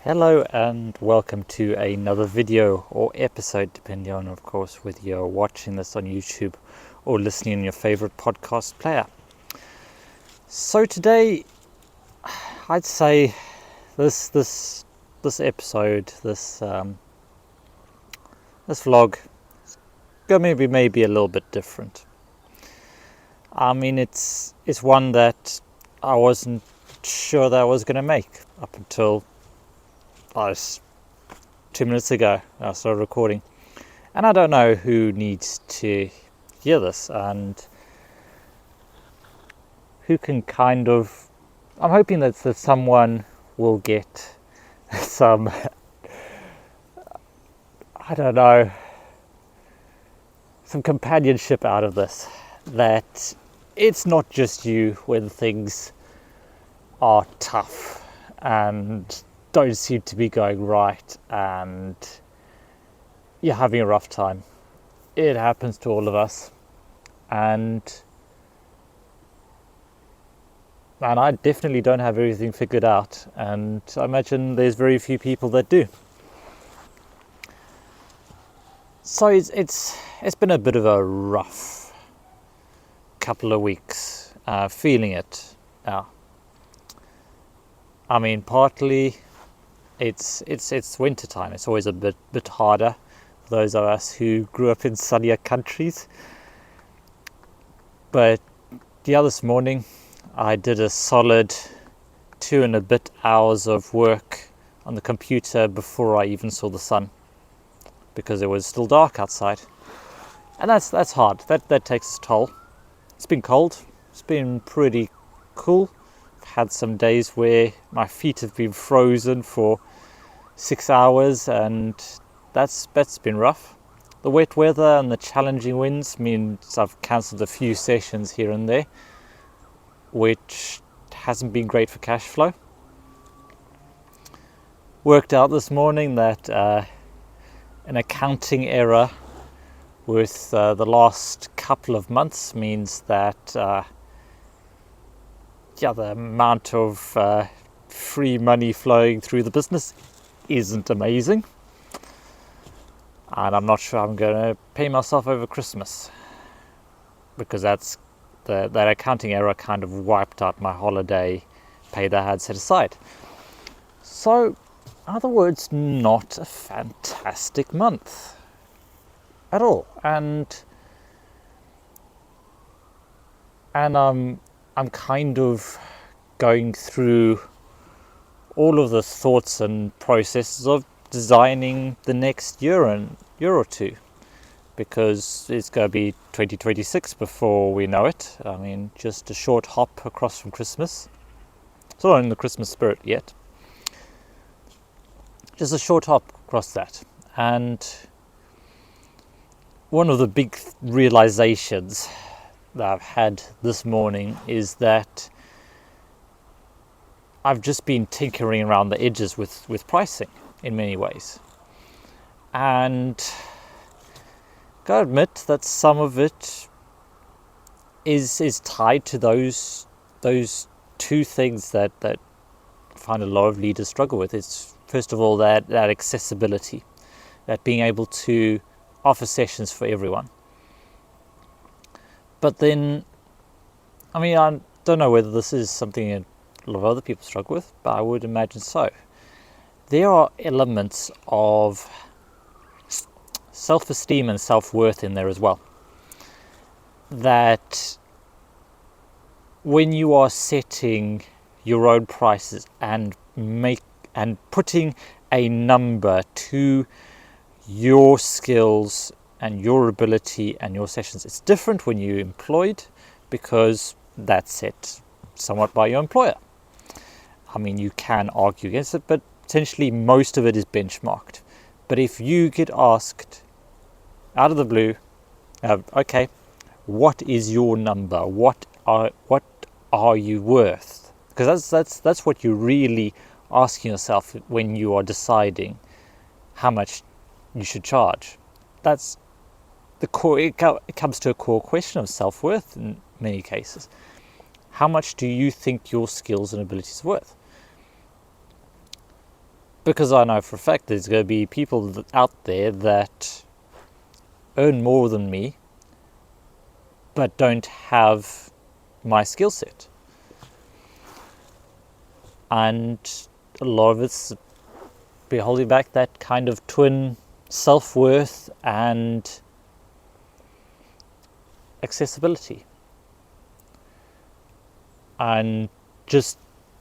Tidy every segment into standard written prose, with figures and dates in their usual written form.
Hello and welcome to another video or episode, depending on, of course, whether you're watching this on YouTube or listening in your favorite podcast player. So today, I'd say this episode, this vlog, is going to be maybe a little bit different. I mean, it's one that I wasn't sure that I was going to make up until 2 minutes ago I started recording, and I don't know who needs to hear this and who can I'm hoping that someone will get some some companionship out of this, that it's not just you when things are tough and don't seem to be going right and you're having a rough time. It happens to all of us, and I definitely don't have everything figured out, and I imagine there's very few people that do. So it's been a bit of a rough couple of weeks, feeling it now. I mean, partly it's winter time. It's always a bit harder for those of us who grew up in sunnier countries. But this morning I did a solid 2 and a bit hours of work on the computer before I even saw the sun, because it was still dark outside, and that's hard. That takes its toll. It's been cold. It's been pretty cool. I've had some days where my feet have been frozen for 6 hours, and that's been rough. The wet weather and the challenging winds means I've cancelled a few sessions here and there, which hasn't been great for cash flow. Worked out this morning that an accounting error with the last couple of months means that the amount of free money flowing through the business isn't amazing, and I'm not sure I'm going to pay myself over Christmas, because that accounting error kind of wiped out my holiday pay that I had set aside. So, in other words, not a fantastic month at all, and I'm kind of going through all of the thoughts and processes of designing the next year or two, because it's going to be 2026 before we know it. I mean, just a short hop across from Christmas. It's not in the Christmas spirit yet. Just a short hop across that. And one of the big realizations that I've had this morning is that I've just been tinkering around the edges with pricing in many ways. And gotta admit that some of it is tied to those two things that I find a lot of leaders struggle with. It's first of all that accessibility, that being able to offer sessions for everyone. But then, I mean, I don't know whether this is something a lot of other people struggle with, but I would imagine so. There are elements of self-esteem and self-worth in there as well, that when you are setting your own prices and putting a number to your skills and your ability and your sessions, it's different when you're employed, because that's set somewhat by your employer. I mean, you can argue against it, but essentially most of it is benchmarked. But if you get asked out of the blue, okay, what is your number? What are you worth? Because that's what you're really asking yourself when you are deciding how much you should charge. That's the core. It comes to a core question of self-worth in many cases. How much do you think your skills and abilities are worth? because I know for a fact there's going to be people out there that earn more than me but don't have my skill set. And a lot of it's be holding back that kind of twin self-worth and accessibility. And just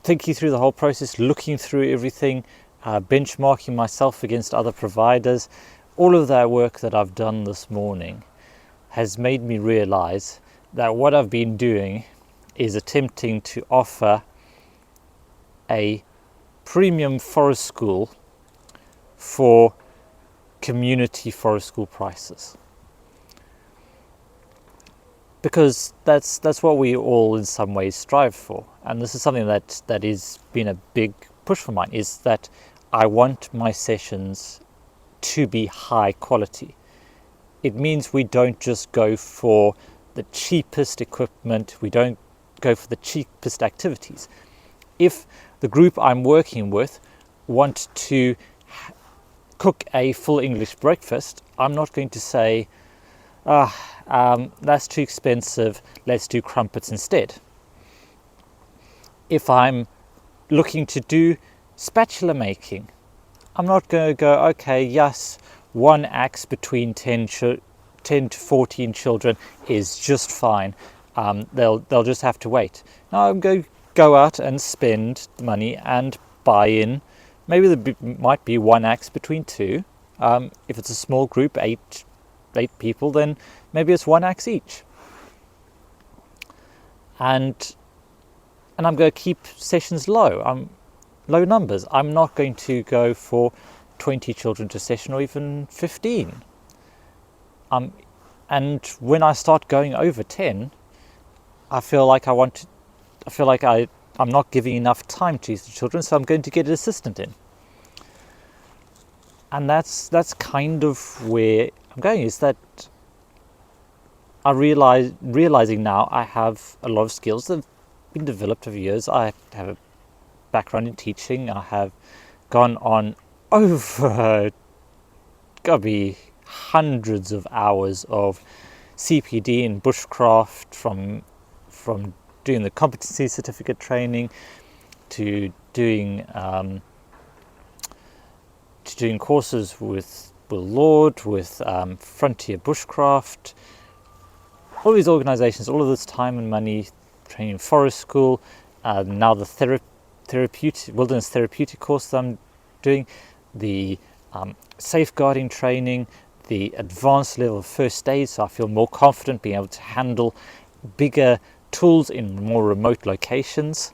thinking through the whole process, looking through everything, benchmarking myself against other providers, all of that work that I've done this morning has made me realize that what I've been doing is attempting to offer a premium forest school for community forest school prices, because that's what we all in some ways strive for. And this is something that is been a big push for mine, is that I want my sessions to be high quality. It means we don't just go for the cheapest equipment, we don't go for the cheapest activities. If the group I'm working with want to cook a full English breakfast, I'm not going to say, that's too expensive, let's do crumpets instead. If I'm looking to do spatula making, I'm not going to go, okay, yes, one axe between 10 to 14 children is just fine. They'll just have to wait. Now I'm going to go out and spend the money and buy in. Maybe there might be one axe between two. If it's a small group, eight people, then maybe it's one axe each. And I'm going to keep sessions low. Low numbers. I'm not going to go for 20 children to session or even 15. And when I start going over 10, I feel like I'm not giving enough time to these children, so I'm going to get an assistant in. And that's kind of where I'm going, is that I realizing now I have a lot of skills that have been developed over years. I have a background in teaching. I have gone on over, gotta be hundreds of hours of CPD and bushcraft, from doing the competency certificate training to doing courses with Will Lord, with Frontier Bushcraft, all these organisations, all of this time and money, training in forest school, now the wilderness therapeutic course that I'm doing, the safeguarding training, the advanced level of first aid, so I feel more confident being able to handle bigger tools in more remote locations.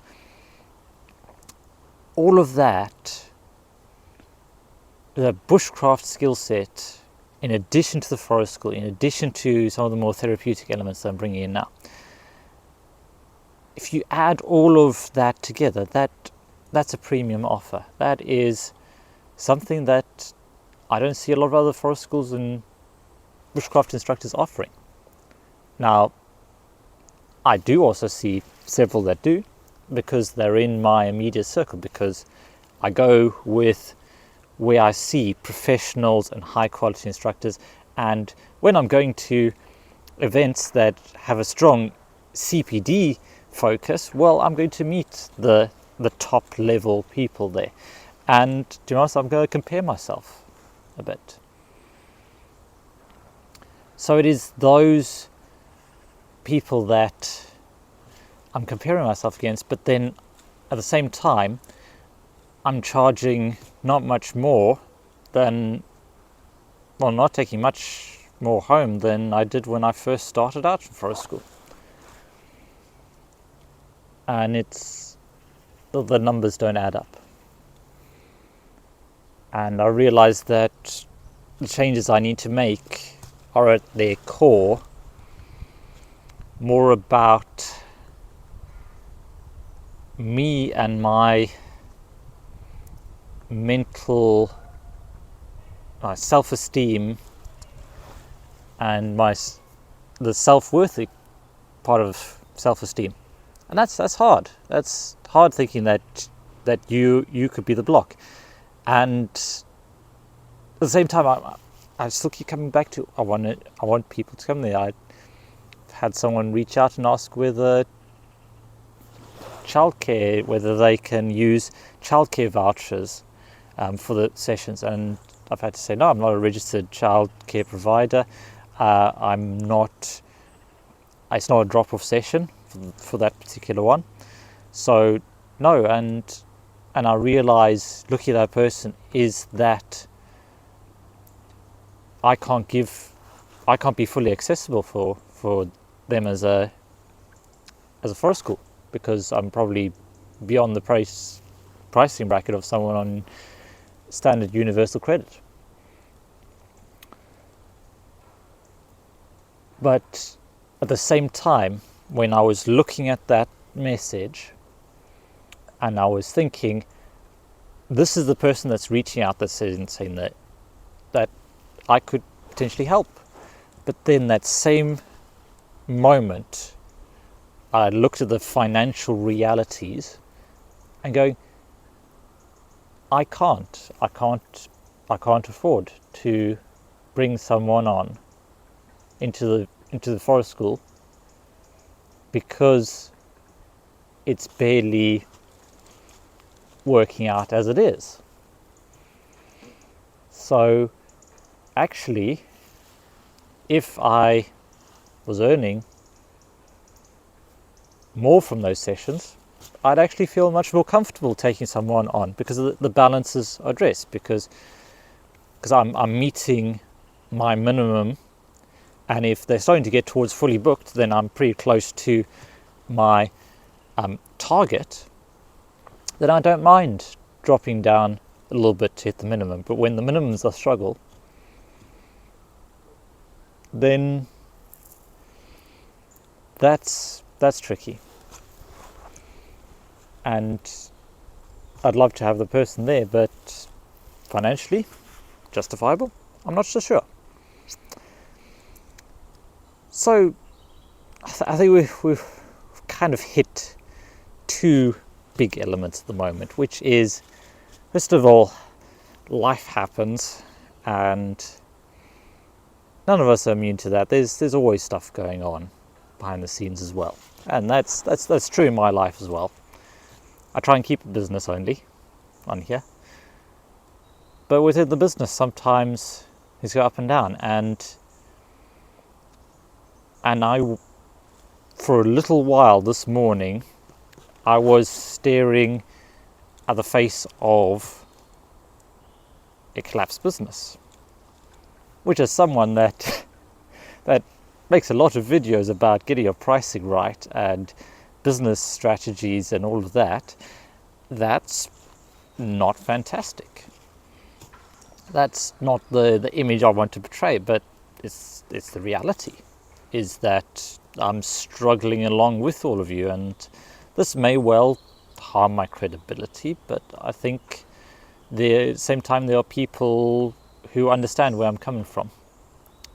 All of that, the bushcraft skill set, in addition to the forest school, in addition to some of the more therapeutic elements that I'm bringing in now, if you add all of that together, that's a premium offer. That is something that I don't see a lot of other forest schools and bushcraft instructors offering. Now, I do also see several that do, because they're in my immediate circle, because I go with where I see professionals and high quality instructors. And when I'm going to events that have a strong CPD focus, well, I'm going to meet the top level people there. And to be honest, I'm going to compare myself a bit. So it is those people that I'm comparing myself against, but then at the same time, I'm charging not much more than, well, not taking much more home than I did when I first started out from forest school. And the numbers don't add up. And I realize that the changes I need to make are at their core more about me and my mental self-esteem and the self-worth part of self-esteem. And that's hard. That's hard, thinking that you could be the block. And at the same time, I still keep coming back to I want people to come there. I had someone reach out and ask whether they can use childcare vouchers for the sessions, and I've had to say no, I'm not a registered childcare provider. I'm not. It's not a drop-off session for that particular one. So no, and I realise looking at that person is that I can't be fully accessible for them as a forest school, because I'm probably beyond the pricing bracket of someone on standard universal credit. But at the same time, when I was looking at that message and I was thinking, this is the person that's reaching out, that's saying that I could potentially help. But then that same moment, I looked at the financial realities and going, I can't afford to bring someone on into the forest school, because it's barely working out as it is. So actually, if I was earning more from those sessions, I'd actually feel much more comfortable taking someone on, because the balances are addressed, because I'm meeting my minimum, and if they're starting to get towards fully booked, then I'm pretty close to my target, then I don't mind dropping down a little bit to hit the minimum. But when the minimum's a struggle, then that's tricky. And I'd love to have the person there, but financially justifiable? I'm not so sure. So I think we've kind of hit two big elements at the moment, which is, first of all, life happens, and none of us are immune to that. There's always stuff going on behind the scenes as well, and that's true in my life as well. I try and keep it business only on here, but within the business, sometimes things go up and down, and I, for a little while this morning, I was staring at the face of a collapsed business, which is someone that makes a lot of videos about getting your pricing right and business strategies and all of that. That's not fantastic. That's not the image I want to portray, but it's the reality, is that I'm struggling along with all of you, and this may well harm my credibility, but I think at the same time there are people who understand where I'm coming from,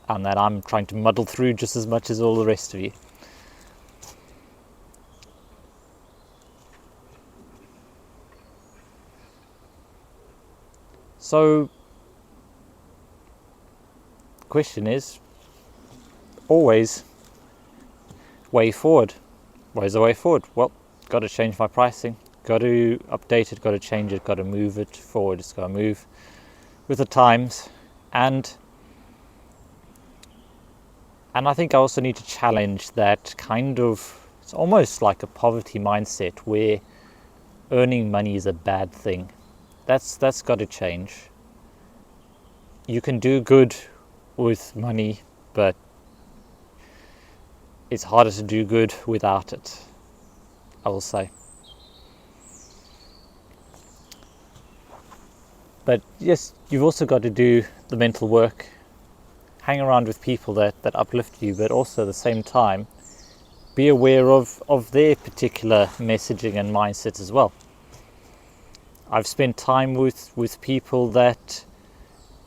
and that I'm trying to muddle through just as much as all the rest of you. So the question is always way forward. Where's the way forward? Well, got to change my pricing, got to update it, got to change it, got to move it forward. It's got to move with the times, and I think I also need to challenge that kind of, it's almost like a poverty mindset where earning money is a bad thing. That's got to change. You can do good with money, but it's harder to do good without it, I will say. But yes, you've also got to do the mental work, hang around with people that uplift you, but also at the same time be aware of their particular messaging and mindset as well. I've spent time with people that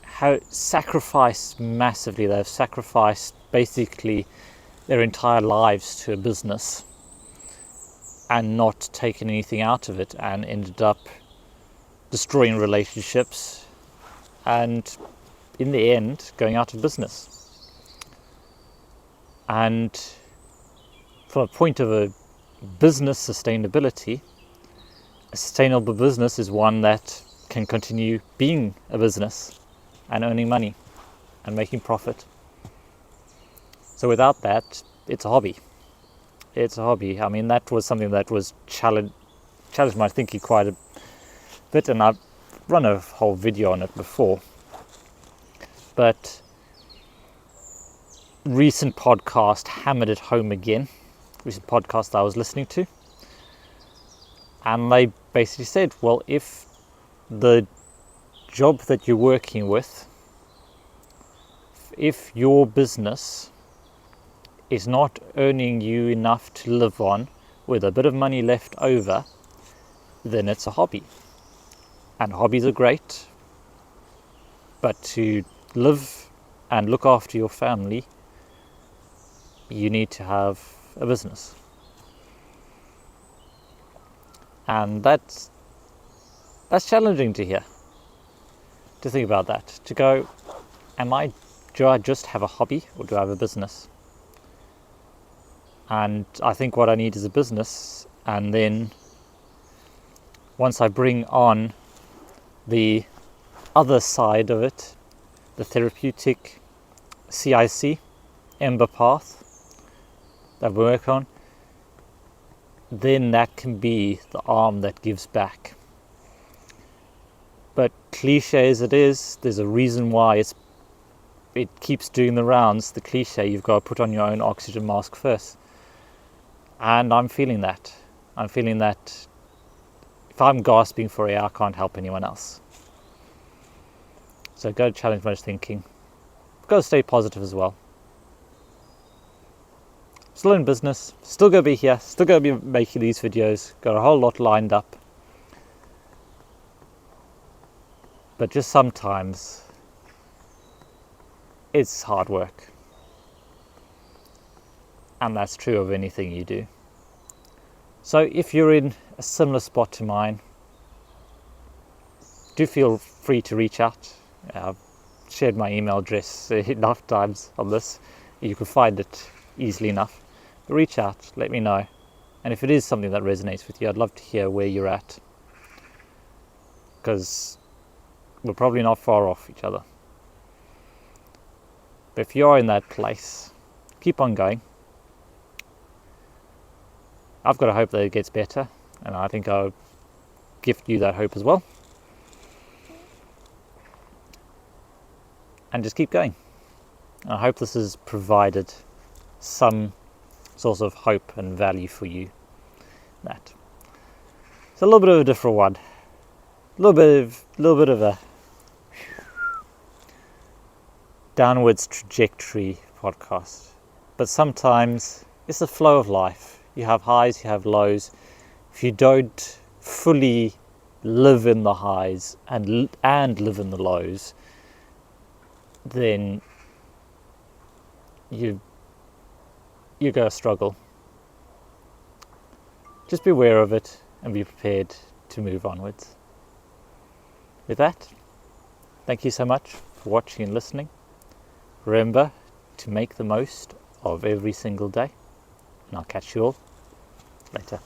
have sacrificed massively. They've sacrificed basically their entire lives to a business and not taken anything out of it, and ended up destroying relationships, and in the end going out of business. And from a point of a business sustainability, a sustainable business is one that can continue being a business and earning money and making profit. So without that, it's a hobby. It's a hobby. I mean, that was something that was challenged my thinking quite a bit, and I've run a whole video on it before. But recent podcast hammered it home again. Recent podcast I was listening to, and they basically said, well, if the job that you're working with, if your business is not earning you enough to live on with a bit of money left over, then it's a hobby. And hobbies are great, but to live and look after your family, you need to have a business. And that's challenging to hear, to think about that, to go, do I just have a hobby, or do I have a business? And I think what I need is a business, and then once I bring on the other side of it, the therapeutic CIC, Ember Path that we work on, then that can be the arm that gives back. But cliche as it is, there's a reason why it keeps doing the rounds. The cliche, you've got to put on your own oxygen mask first. And I'm feeling that. I'm feeling that if I'm gasping for air, I can't help anyone else. So go challenge much thinking. Got to stay positive as well. Still in business, still going to be here, still going to be making these videos, got a whole lot lined up. But just sometimes, it's hard work. And that's true of anything you do. So if you're in a similar spot to mine, do feel free to reach out. I've shared my email address enough times on this. You can find it easily enough. But reach out, let me know. And if it is something that resonates with you, I'd love to hear where you're at. Because we're probably not far off each other. But if you're in that place, keep on going. I've got a hope that it gets better, and I think I'll gift you that hope as well. And just keep going. And I hope this has provided some source of hope and value for you. That. It's a little bit of a different one. A little bit of a downwards trajectory podcast. But sometimes it's the flow of life. You have highs, you have lows. If you don't fully live in the highs and live in the lows, then you're going to struggle. Just be aware of it and be prepared to move onwards. With that, thank you so much for watching and listening. Remember to make the most of every single day, and I'll catch you all later.